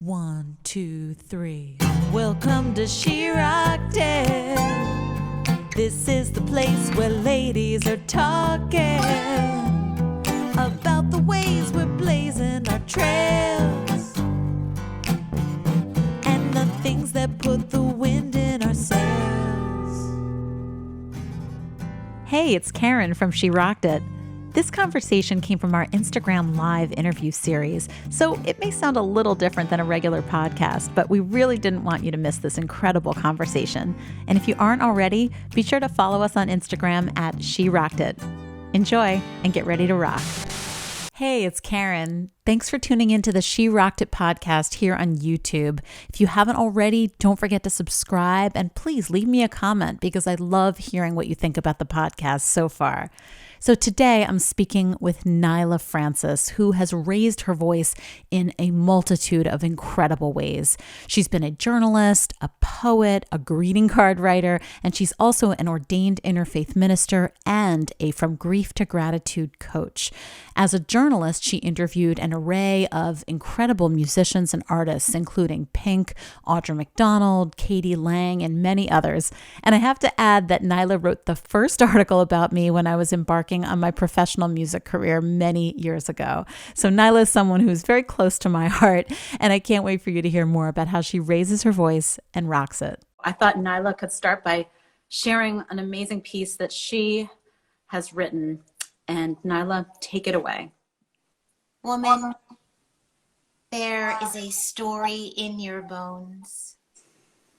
1, 2, 3. Welcome to She Rocked It. This is the place where ladies are talking about the ways we're blazing our trails and the things that put the wind in our sails. Hey, it's Karen from She Rocked It. This conversation came from our Instagram Live interview series, so it may sound a little different than a regular podcast, but we really didn't want you to miss this incredible conversation. And if you aren't already, be sure to follow us on Instagram at She Rocked It. Enjoy and get ready to rock. Hey, it's Karen. Thanks for tuning into the She Rocked It podcast here on YouTube. If you haven't already, don't forget to subscribe and please leave me a comment because I love hearing what you think about the podcast so far. So today I'm speaking with Naila Francis, who has raised her voice in a multitude of incredible ways. She's been a journalist, a poet, a greeting card writer, and she's also an ordained interfaith minister and a From Grief to Gratitude coach. As a journalist, she interviewed an array of incredible musicians and artists, including Pink, Audra McDonald, Katie Lang, and many others. And I have to add that Naila wrote the first article about me when I was embarking on my professional music career many years ago. So Naila is someone who's very close to my heart, and I can't wait for you to hear more about how she raises her voice and rocks it. I thought Naila could start by sharing an amazing piece that she has written. And Naila, take it away. Woman, there is a story in your bones,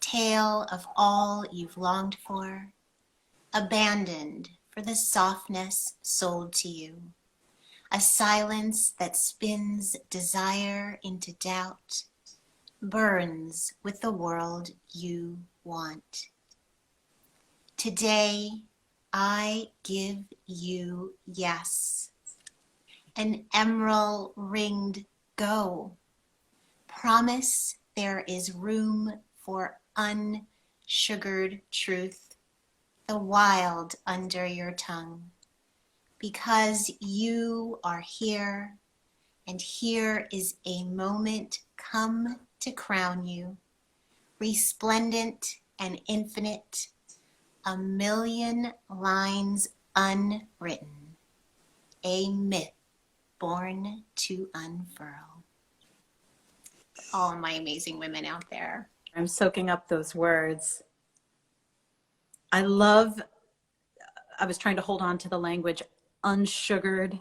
tale of all you've longed for, abandoned for the softness sold to you, a silence that spins desire into doubt, burns with the world you want. Today, I give you yes, an emerald ringed go. Promise there is room for unsugared truth, the wild under your tongue, because you are here, and here is a moment come to crown you, resplendent and infinite, a million lines unwritten, a myth born to unfurl. All my amazing women out there. I'm soaking up those words. I was trying to hold on to the language, unsugared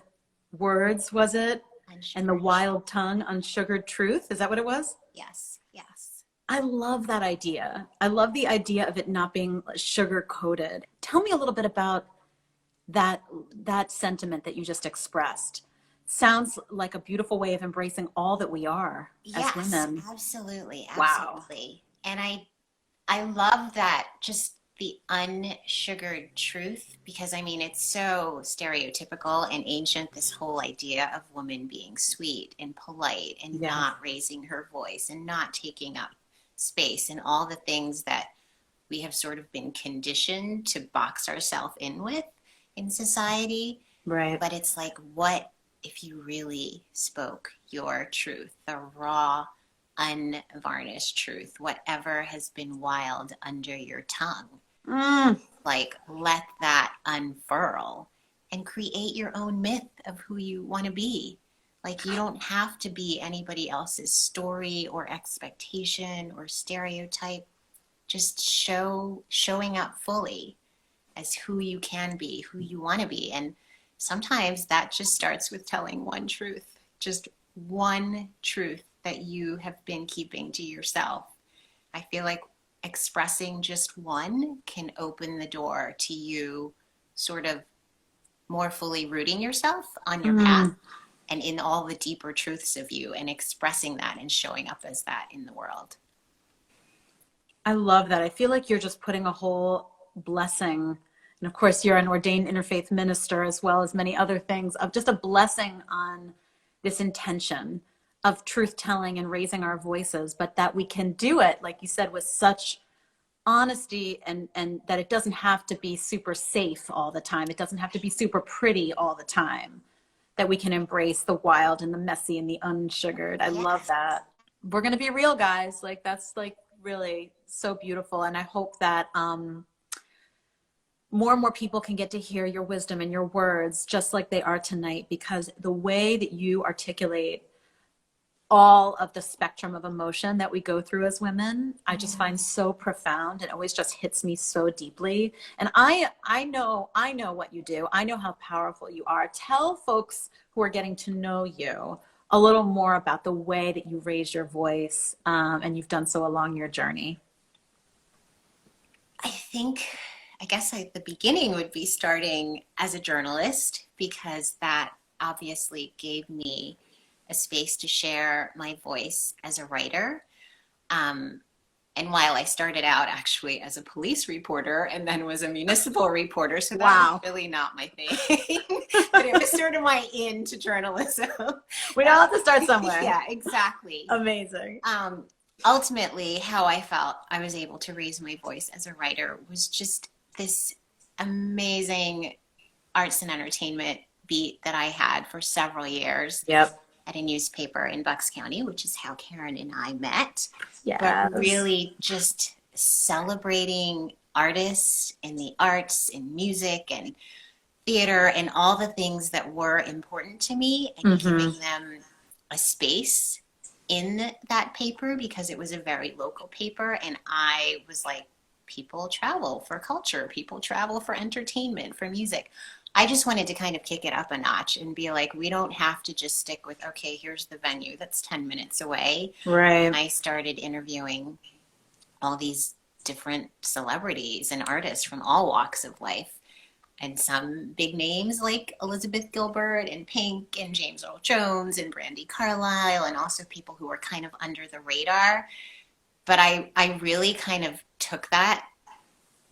words, was it? Unsugared. And the wild tongue, unsugared truth. Is that what it was? Yes, yes. I love that idea. I love the idea of it not being sugar coated. Tell me a little bit about that sentiment that you just expressed. Sounds like a beautiful way of embracing all that we are as women. Absolutely. Wow. And I love that, just the unsugared truth, because I mean, it's so stereotypical and ancient, this whole idea of woman being sweet and polite and not raising her voice and not taking up space and all the things that we have sort of been conditioned to box ourselves in with in society. Right. But it's like, what if you really spoke your truth, the raw, unvarnished truth, whatever has been wild under your tongue? Like, let that unfurl and create your own myth of who you want to be. Like, you don't have to be anybody else's story or expectation or stereotype. Just showing up fully as who you can be, who you want to be. And sometimes that just starts with telling one truth, just one truth that you have been keeping to yourself. I feel like expressing just one can open the door to you sort of more fully rooting yourself on your path and in all the deeper truths of you, and expressing that and showing up as that in the world. I love that. I feel like you're just putting a whole blessing, and of course you're an ordained interfaith minister as well as many other things, of just a blessing on this intention of truth telling and raising our voices, but that we can do it, like you said, with such honesty, and that it doesn't have to be super safe all the time. It doesn't have to be super pretty all the time, that we can embrace the wild and the messy and the unsugared. I love that. we're going to be real, guys. Like, that's like really so beautiful. And I hope that more and more people can get to hear your wisdom and your words just like they are tonight, because the way that you articulate all of the spectrum of emotion that we go through as women, I just find so profound, and always just hits me so deeply. And I know what you do. I know how powerful you are. Tell folks who are getting to know you a little more about the way that you raise your voice, and you've done so along your journey. I guess the beginning would be starting as a journalist, because that obviously gave me a space to share my voice as a writer. And while I started out actually as a police reporter and then was a municipal reporter, so that was really not my thing, but it was sort of my in to journalism. We all have to start somewhere. Yeah, exactly. Amazing. Ultimately, how I felt I was able to raise my voice as a writer was just this amazing arts and entertainment beat that I had for several years. Yep. At a newspaper in Bucks County, which is how Karen and I met. Yeah. But really just celebrating artists and the arts and music and theater and all the things that were important to me, and giving them a space in that paper, because it was a very local paper. And I was like, people travel for culture, people travel for entertainment, for music. I just wanted to kind of kick it up a notch and be like, we don't have to just stick with, okay, here's the venue that's 10 minutes away. Right. And I started interviewing all these different celebrities and artists from all walks of life. And some big names like Elizabeth Gilbert and Pink and James Earl Jones and Brandi Carlile, and also people who were kind of under the radar. But I really kind of took that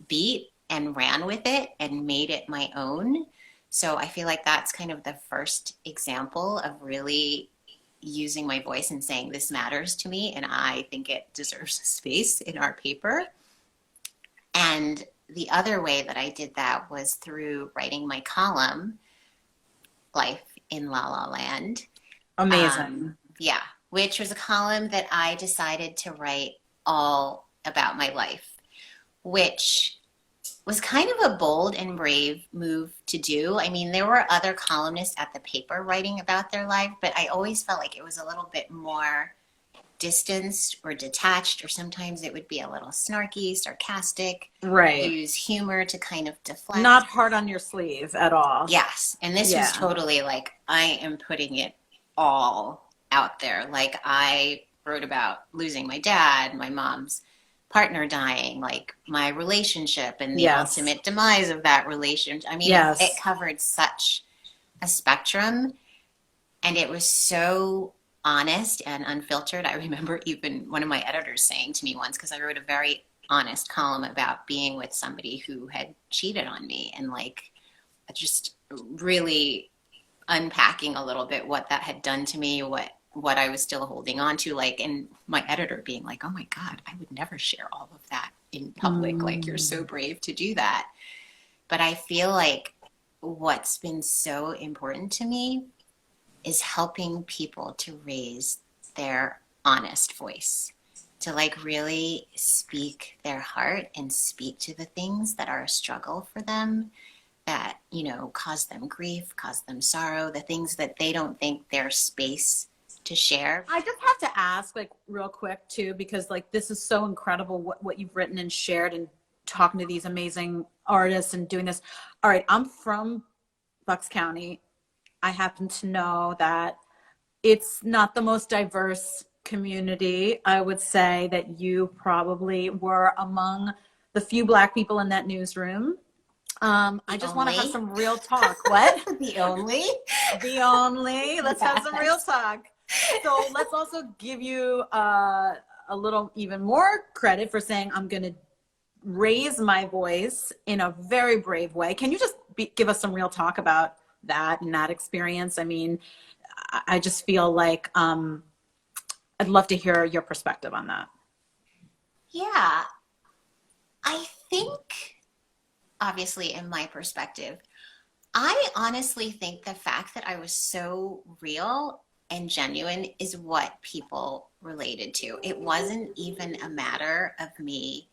beat and ran with it and made it my own. So I feel like that's kind of the first example of really using my voice and saying, this matters to me, and I think it deserves a space in our paper. And the other way that I did that was through writing my column, Life in La La Land. Amazing. Yeah, which was a column that I decided to write all about my life, which was kind of a bold and brave move to do. I mean, there were other columnists at the paper writing about their life, but I always felt like it was a little bit more distanced or detached, or sometimes it would be a little snarky, sarcastic, right? Use humor to kind of deflect. Not hard on your sleeve at all. Yes. And this was totally like, I am putting it all out there. Like, I wrote about losing my dad, my mom's partner dying, like my relationship and the ultimate demise of that relationship. I mean, it covered such a spectrum, and it was so honest and unfiltered. I remember even one of my editors saying to me once, because I wrote a very honest column about being with somebody who had cheated on me, and like just really unpacking a little bit what that had done to me, what I was still holding on to, like, and my editor being like, oh my God, I would never share all of that in public. Like, you're so brave to do that. But I feel like what's been so important to me is helping people to raise their honest voice, to like really speak their heart and speak to the things that are a struggle for them, that, you know, cause them grief, cause them sorrow, the things that they don't think their space to share. I just have to ask, like, real quick too, because like this is so incredible what you've written and shared, and talking to these amazing artists and doing this. All right, I'm from Bucks County. I happen to know that it's not the most diverse community. I would say that you probably were among the few Black people in that newsroom. I just want to have some real talk. What? The only? Let's have some real talk. So let's also give you a little even more credit for saying, I'm going to raise my voice in a very brave way. Can you just give us some real talk about that and that experience? I mean, I just feel like I'd love to hear your perspective on that. Yeah, I think, obviously, in my perspective, I honestly think the fact that I was so real and genuine is what people related to. It wasn't even a matter of me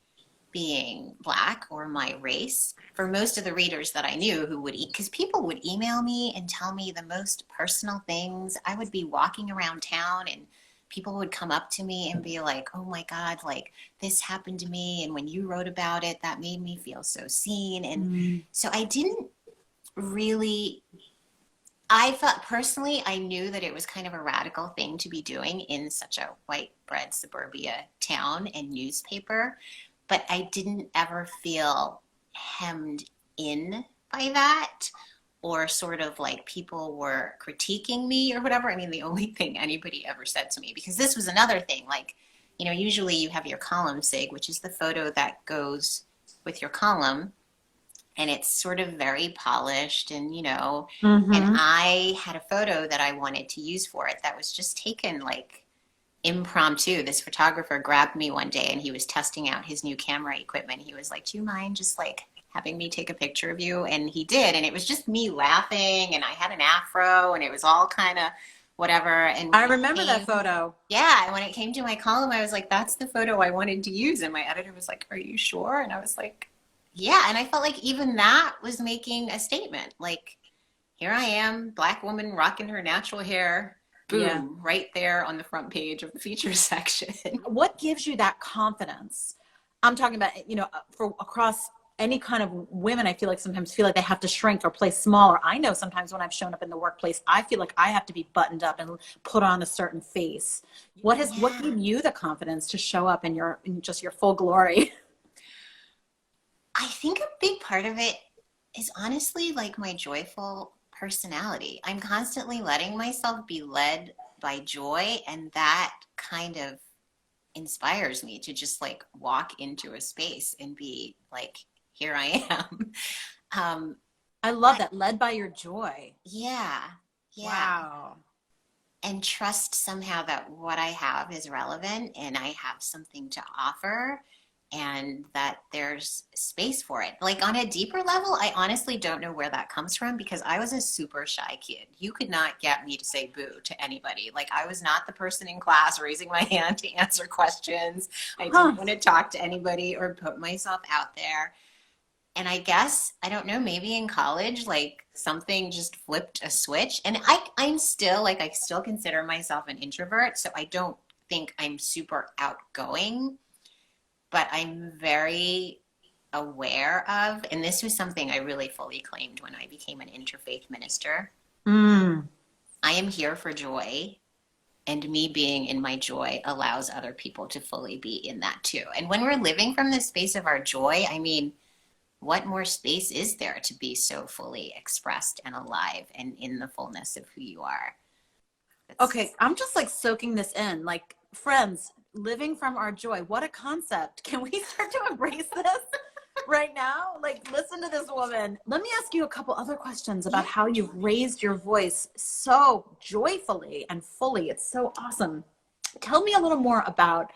being Black or my race. For most of the readers that I knew who would because people would email me and tell me the most personal things. I would be walking around town and people would come up to me and be like, oh my God, like this happened to me. And when you wrote about it, that made me feel so seen. And so I didn't really, I felt personally, I knew that it was kind of a radical thing to be doing in such a white bread suburbia town and newspaper, but I didn't ever feel hemmed in by that, or sort of like people were critiquing me or whatever. I mean, the only thing anybody ever said to me, because this was another thing, like, you know, usually you have your column sig, which is the photo that goes with your column, and it's sort of very polished and, you know, and I had a photo that I wanted to use for it that was just taken like impromptu. This photographer grabbed me one day and he was testing out his new camera equipment. He was like, do you mind just like having me take a picture of you? And he did. And it was just me laughing, and I had an afro, and it was all kind of whatever. And I remember that photo. Yeah. And when it came to my column, I was like, that's the photo I wanted to use. And my editor was like, are you sure? And I was like, yeah. And I felt like even that was making a statement. Like, here I am, Black woman rocking her natural hair. Boom, right there on the front page of the features section. What gives you that confidence? I'm talking about, you know, for across any kind of women, I feel like sometimes feel like they have to shrink or play smaller. I know sometimes when I've shown up in the workplace, I feel like I have to be buttoned up and put on a certain face. What gave you the confidence to show up in just your full glory? I think a big part of it is honestly like my joyful personality. I'm constantly letting myself be led by joy, and that kind of inspires me to just like walk into a space and be like, here I am. I love that, led by your joy. Yeah. Wow. And trust somehow that what I have is relevant and I have something to offer, and that there's space for it. Like on a deeper level, I honestly don't know where that comes from, because I was a super shy kid. You could not get me to say boo to anybody. Like, I was not the person in class raising my hand to answer questions. I didn't want to talk to anybody or put myself out there. And I guess, I don't know, maybe in college, like something just flipped a switch. And I'm still like, I still consider myself an introvert. So I don't think I'm super outgoing, but I'm very aware of, and this was something I really fully claimed when I became an interfaith minister. I am here for joy, and me being in my joy allows other people to fully be in that too. And when we're living from the space of our joy, I mean, what more space is there to be so fully expressed and alive and in the fullness of who you are? Okay, I'm just like soaking this in. Like, friends, living from our joy. What a concept. Can we start to embrace this right now? Like, listen to this woman. Let me ask you a couple other questions about how you've raised your voice so joyfully and fully. It's so awesome. Tell me a little more about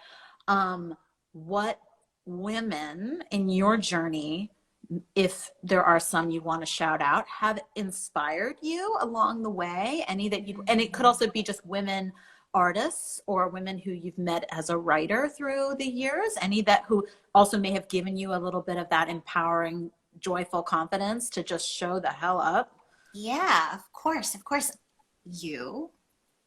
what women in your journey, if there are some you want to shout out, have inspired you along the way. Any that you, and it could also be just women artists or women who you've met as a writer through the years, any that who also may have given you a little bit of that empowering, joyful confidence to just show the hell up. Yeah, of course. You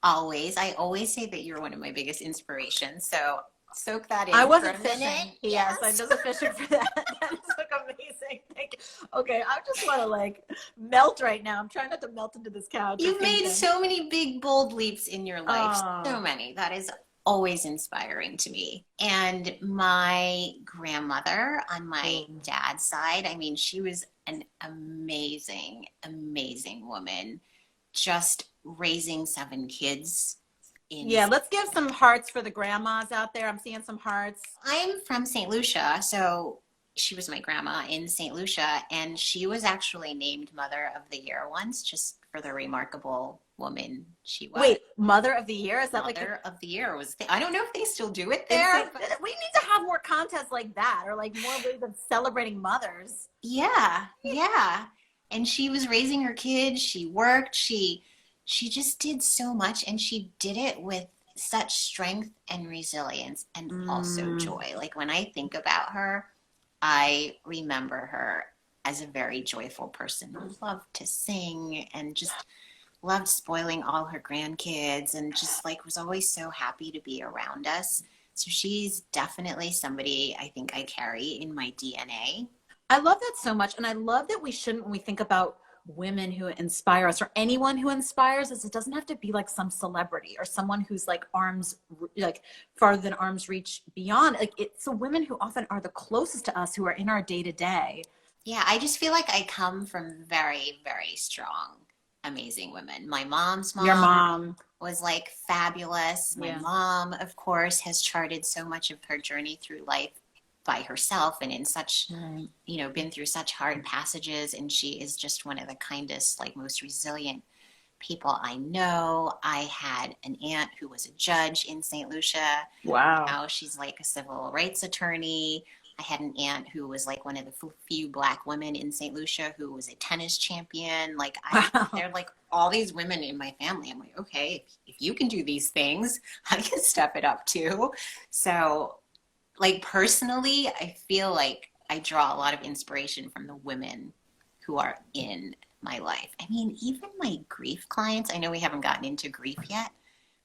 always, I always say that you're one of my biggest inspirations. So soak that in. I wasn't for a fishing. minute. Yes, I wasn't fishing for that. That is like amazing. Thank you. Okay, I just want to like melt right now. I'm trying not to melt into this couch. You've made so many big, bold leaps in your life. So many. That is always inspiring to me. And my grandmother on my dad's side, I mean, she was an amazing, amazing woman, just raising 7 kids. Let's give some hearts for the grandmas out there. I'm seeing some hearts. I'm from St. Lucia, so she was my grandma in St. Lucia, and she was actually named Mother of the Year once, just for the remarkable woman she was. Wait, Mother of the Year? Is that Mother of the Year was? I don't know if they still do it there. But we need to have more contests like that, or like more ways of celebrating mothers. Yeah. And she was raising her kids. She worked. She she just did so much, and she did it with such strength and resilience and also joy. Like when I think about her, I remember her as a very joyful person who loved to sing and just loved spoiling all her grandkids and just like was always so happy to be around us. So she's definitely somebody I think I carry in my DNA. I love that so much. And I love that we shouldn't, when we think about women who inspire us or anyone who inspires us, it doesn't have to be like some celebrity or someone who's like like farther than arms reach beyond. Like it's the women who often are the closest to us, who are in our day to day. Yeah, I just feel like I come from very, very strong, amazing women. My mom's Your mom mom. was like fabulous. My Yeah. mom, of course, has charted so much of her journey through life by herself and in such, Right. been through such hard passages. And she is just one of the kindest, like most resilient people I know. I had an aunt who was a judge in St. Lucia. Wow. Now she's like a civil rights attorney. I had an aunt who was like one of the few Black women in St. Lucia who was a tennis champion. Like Wow. they're like all these women in my family. I'm like, okay, if you can do these things, I can step it up too. So like personally, I feel like I draw a lot of inspiration from the women who are in my life. I mean, even my grief clients, I know we haven't gotten into grief yet.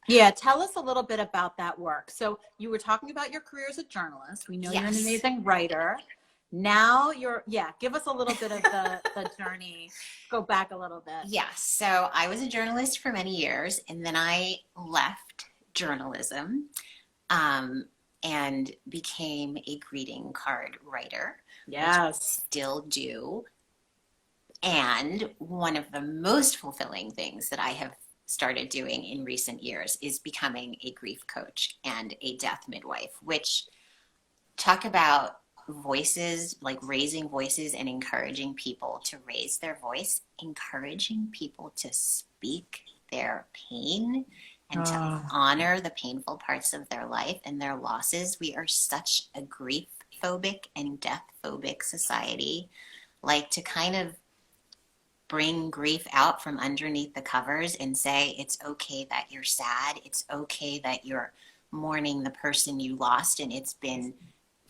Yeah, tell us a little bit about that work. So you were talking about your career as a journalist. We know you're an Yes. amazing writer. Now give us a little bit of the journey. Go back a little bit. Yes. So I was a journalist for many years, and then I left journalism and became a greeting card writer. Yes. Still do. And one of the most fulfilling things that I have started doing in recent years is becoming a grief coach and a death midwife, which talk about voices, like raising voices and encouraging people to raise their voice, encouraging people to speak their pain and to honor the painful parts of their life and their losses. We are such a grief phobic and death phobic society. Like to kind of bring grief out from underneath the covers and say, it's okay that you're sad. It's okay that you're mourning the person you lost. And it's been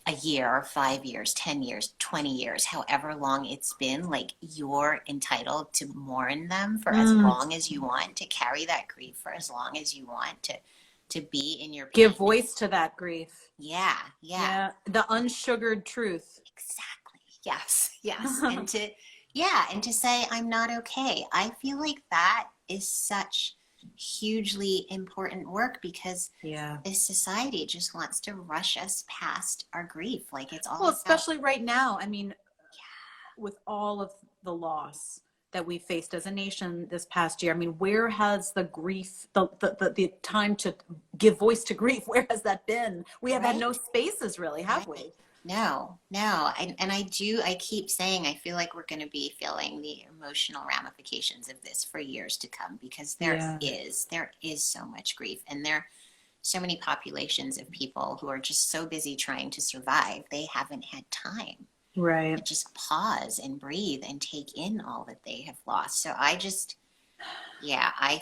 a year, 5 years, 10 years, 20 years, however long it's been. Like you're entitled to mourn them for as long as you want, to carry that grief for as long as you want, to be in your pain. Give voice to that grief. Yeah. The unsugared truth. Exactly. Yes. And to say, I'm not okay. I feel like that is such hugely important work because this society just wants to rush us past our grief. Like it's all especially right now. I mean, with all of the loss that we faced as a nation this past year, I mean, where has the grief, the time to give voice to grief, where has that been? We have had no spaces really, have we? No. I keep saying, I feel like we're going to be feeling the emotional ramifications of this for years to come because there is so much grief, and there are so many populations of people who are just so busy trying to survive. They haven't had time to just pause and breathe and take in all that they have lost. So I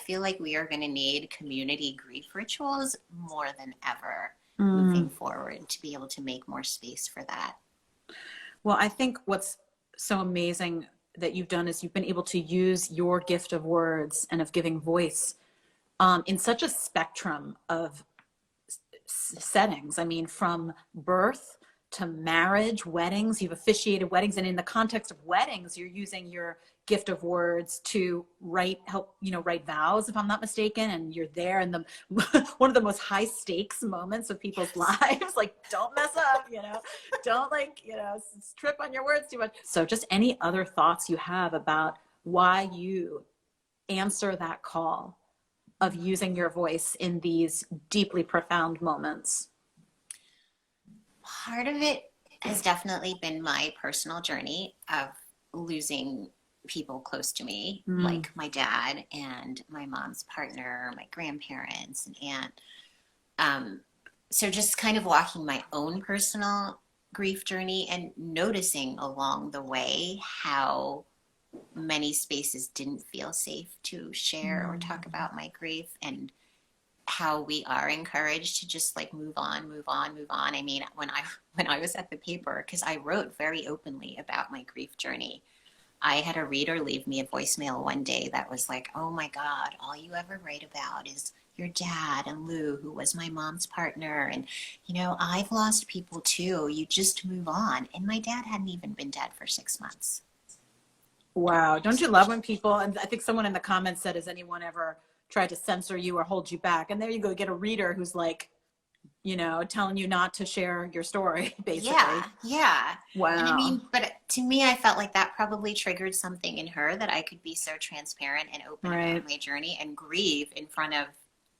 feel like we are going to need community grief rituals more than ever moving forward to be able to make more space for that. Well, I think what's so amazing that you've done is you've been able to use your gift of words and of giving voice in such a spectrum of settings. I mean, from birth to marriage, weddings, you've officiated weddings. And in the context of weddings, you're using your gift of words to write vows, if I'm not mistaken. And you're there in the one of the most high stakes moments of people's lives. Like, don't mess up, don't trip on your words too much. So just any other thoughts you have about why you answer that call of using your voice in these deeply profound moments? Part of it has definitely been my personal journey of losing people close to me, like my dad and my mom's partner, my grandparents and aunt. So just kind of walking my own personal grief journey and noticing along the way how many spaces didn't feel safe to share or talk about my grief, and how we are encouraged to just like move on, move on, move on. I mean, when I was at the paper, because I wrote very openly about my grief journey, I had a reader leave me a voicemail one day that was like, oh my God, all you ever write about is your dad and Lou, who was my mom's partner. And, you know, I've lost people too. You just move on. And my dad hadn't even been dead for 6 months. Wow. Don't you love when people, and I think someone in the comments said, has anyone ever tried to censor you or hold you back? And there you go, get a reader who's like, you know, telling you not to share your story, basically. Yeah. Wow. And I mean, but to me, I felt like that probably triggered something in her, that I could be so transparent and open about my journey and grieve in front of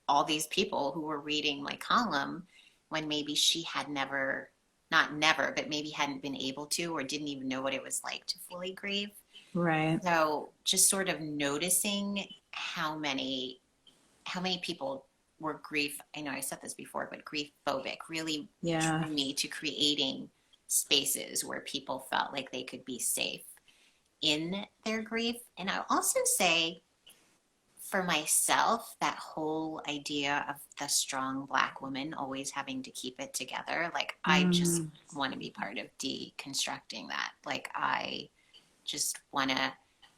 all these people who were reading my column, when maybe she had never, not never, but maybe hadn't been able to, or didn't even know what it was like to fully grieve. Right. So just sort of noticing how many people were grief, I know I said this before, but grief phobic really drew me to creating spaces where people felt like they could be safe in their grief. And I'll also say, for myself, that whole idea of the strong Black woman always having to keep it together, like I just want to be part of deconstructing that. Like I just want to,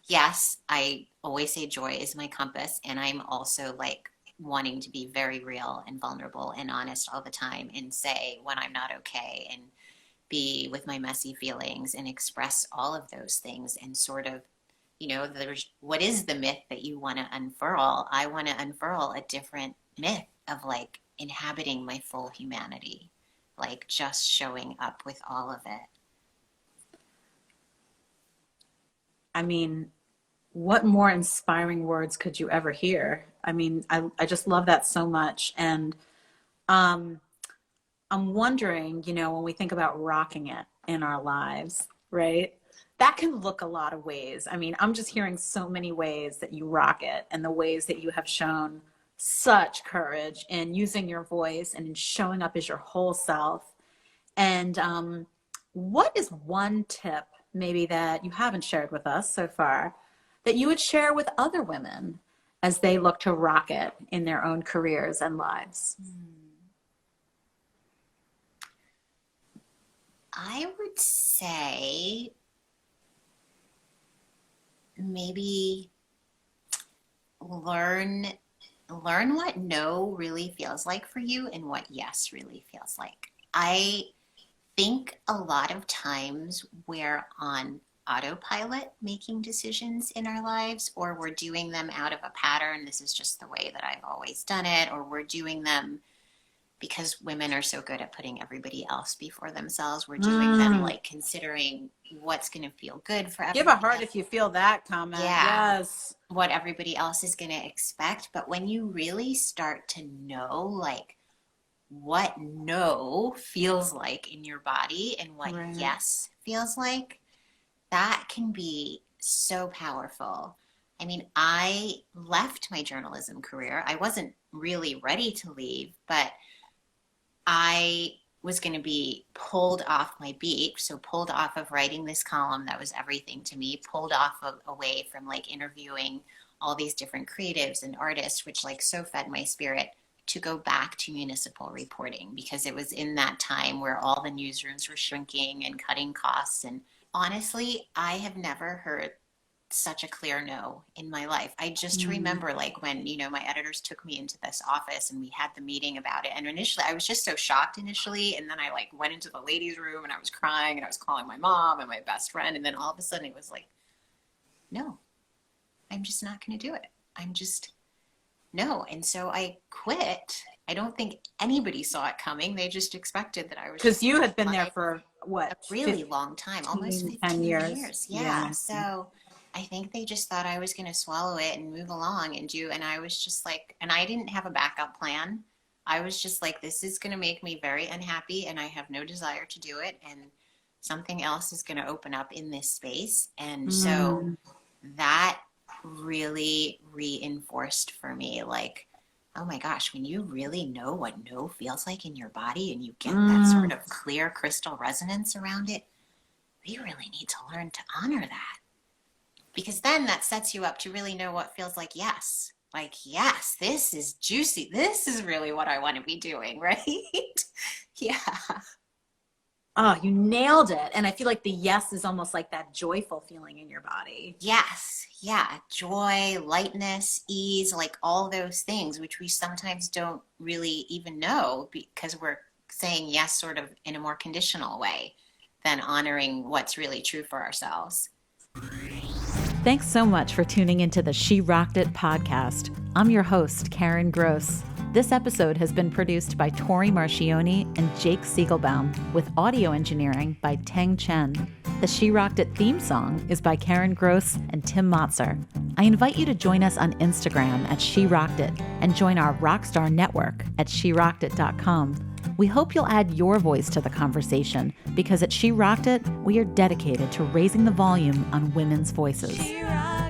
yes, I always say joy is my compass, and I'm also like wanting to be very real and vulnerable and honest all the time, and say when I'm not okay, and be with my messy feelings and express all of those things. And sort of, you know, there's, what is the myth that you want to unfurl? I want to unfurl a different myth of like inhabiting my full humanity, like just showing up with all of it. I mean, what more inspiring words could you ever hear? I mean, I just love that so much. And I'm wondering, you know, when we think about rocking it in our lives, right? That can look a lot of ways. I mean, I'm just hearing so many ways that you rock it, and the ways that you have shown such courage in using your voice and in showing up as your whole self. And what is one tip maybe that you haven't shared with us so far that you would share with other women as they look to rock it in their own careers and lives? I would say maybe learn what no really feels like for you, and what yes really feels like. I think a lot of times we're on autopilot making decisions in our lives, or we're doing them out of a pattern. This is just the way that I've always done it, or we're doing them because women are so good at putting everybody else before themselves. We're doing them like considering what's going to feel good for everybody. Give a heart if you feel that comment. Yeah. Yes. What everybody else is going to expect. But when you really start to know like what no feels like in your body, and what yes feels like, that can be so powerful. I mean, I left my journalism career. I wasn't really ready to leave, but I was going to be pulled off my beat. So pulled off of writing this column that was everything to me, pulled off of, away from like interviewing all these different creatives and artists, which like so fed my spirit, to go back to municipal reporting, because it was in that time where all the newsrooms were shrinking and cutting costs. And honestly, I have never heard such a clear no in my life. I just remember like when, you know, my editors took me into this office and we had the meeting about it. And initially I was just so shocked initially. And then I like went into the ladies' room and I was crying and I was calling my mom and my best friend. And then all of a sudden it was like, no, I'm just not going to do it. I'm just, no. And so I quit. I don't think anybody saw it coming. They just expected that I was. Because you had been there for what? A really long time, almost 15 years. Yeah. So I think they just thought I was going to swallow it and move along and do. And I was just like, and I didn't have a backup plan. I was just like, this is going to make me very unhappy and I have no desire to do it. And something else is going to open up in this space. And so that really reinforced for me, like, oh my gosh, when you really know what no feels like in your body and you get that sort of clear crystal resonance around it, we really need to learn to honor that. because then that sets you up to really know what feels like yes. Like, yes, this is juicy. This is really what I want to be doing, right? Yeah. Oh, you nailed it. And I feel like the yes is almost like that joyful feeling in your body. Yes. Yeah. Joy, lightness, ease, like all those things, which we sometimes don't really even know because we're saying yes sort of in a more conditional way than honoring what's really true for ourselves. Thanks so much for tuning into the She Rocked It podcast. I'm your host, Karen Gross. This episode has been produced by Tori Marchioni and Jake Siegelbaum, with audio engineering by Teng Chen. The She Rocked It theme song is by Karen Gross and Tim Motzer. I invite you to join us on Instagram at She Rocked It and join our Rockstar Network at SheRockedIt.com. We hope you'll add your voice to the conversation because at She Rocked It, we are dedicated to raising the volume on women's voices. She rocked